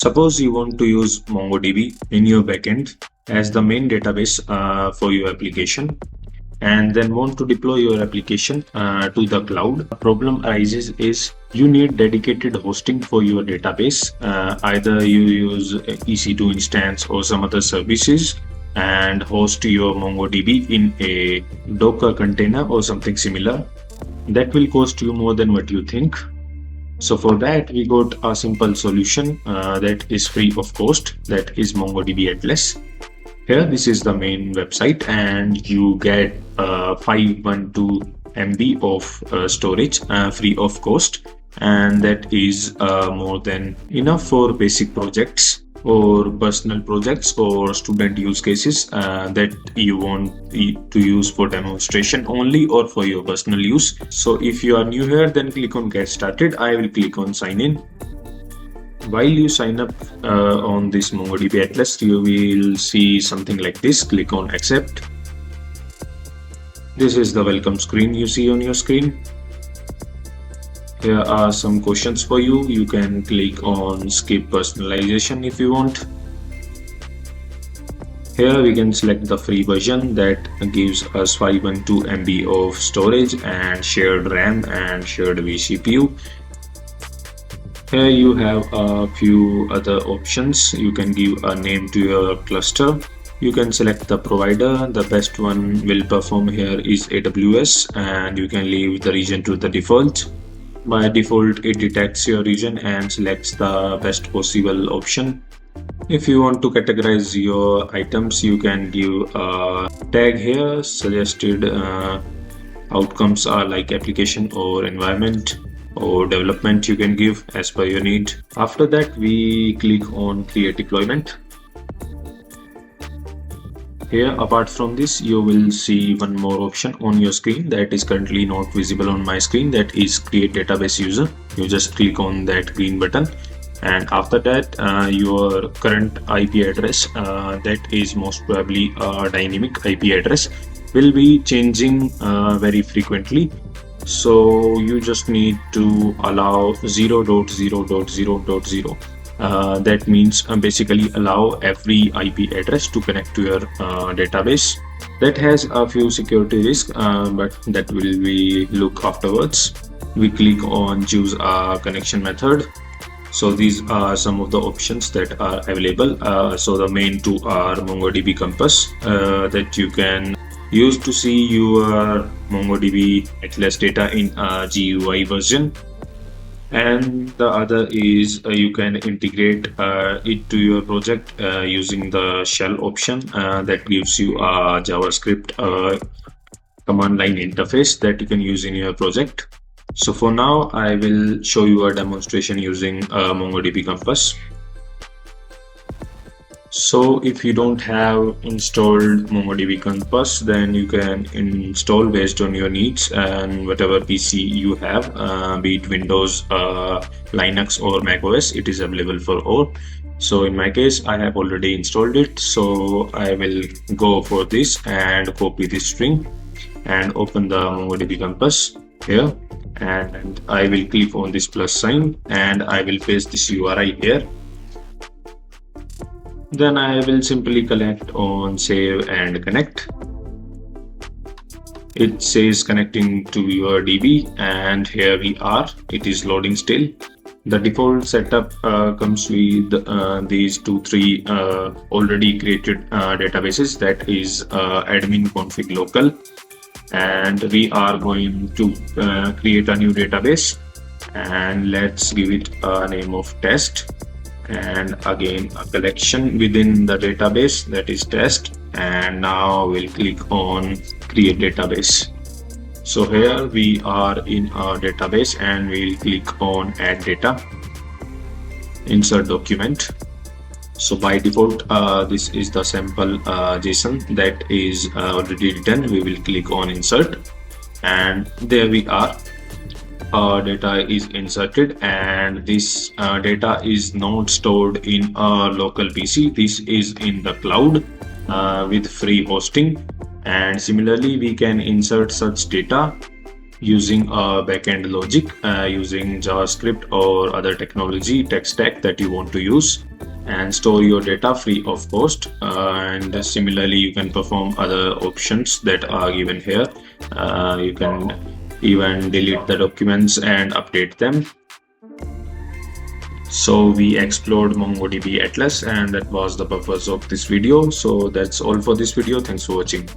Suppose you want to use MongoDB in your backend as the main database for your application, and then want to deploy your application to the cloud. The problem arises is you need dedicated hosting for your database. Either you use EC2 instance or some other services and host your MongoDB in a Docker container or something similar. That will cost you more than what you think. So for that, we got a simple solution that is free of cost, that is MongoDB Atlas. Here, this is the main website, and you get 512 MB of storage free of cost, and that is more than enough for basic projects or personal projects or student use cases that you want to use for demonstration only or for your personal use. So if you are new here, then click on get started. I will click on sign in. While you sign up on this MongoDB Atlas, you will see something like this. Click on accept. This is the welcome screen you see on your screen. Here are some questions for you. You can click on skip personalization if you want. Here we can select the free version that gives us 512 MB of storage and shared RAM and shared vCPU. Here you have a few other options. You can give a name to your cluster. You can select the provider. The best one will perform here is AWS, and you can leave the region to the default. By default, it detects your region and selects the best possible option. If you want to categorize your items, you can give a tag here. Suggested outcomes are like application or environment or development. You can give as per your need. After that, we click on create deployment. Here, apart from this, you will see one more option on your screen that is currently not visible on my screen, that is create database user. You just click on that green button, and after that your current IP address, that is most probably a dynamic IP address, will be changing very frequently. So you just need to allow 0.0.0.0. That means basically allow every IP address to connect to your database. That has a few security risks, but that will be look afterwards. We click on choose a connection method. So these are some of the options that are available. So the main two are MongoDB Compass that you can use to see your MongoDB Atlas data in a GUI version. And the other is you can integrate it to your project using the shell option that gives you a JavaScript command line interface that you can use in your project. So for now, I will show you a demonstration using MongoDB Compass. So if you don't have installed MongoDB Compass, then you can install based on your needs and whatever PC you have, be it Windows, Linux or macOS, it is available for all. So in my case, I have already installed it. So I will go for this and copy this string and open the MongoDB Compass here. And I will click on this plus sign and I will paste this URI here. Then I will simply select on save and connect. It says connecting to your DB, and here we are. It is loading still. The default setup comes with these 3 already created databases, that is admin config local, and we are going to create a new database, and let's give it a name of test. And again a collection within the database, that is test, and now we'll click on create database. So here we are in our database and we'll click on add data, insert document. So by default this is the sample JSON that is already written. We will click on insert, and there we are. Data is inserted, and this data is not stored in a local PC. This is in the cloud with free hosting. And similarly, we can insert such data using a backend logic, using JavaScript or other technology tech stack that you want to use, and store your data free of cost. And similarly, you can perform other options that are given here. You can even delete the documents and update them. So we explored MongoDB Atlas, and that was the purpose of this video. So that's all for this video. Thanks for watching.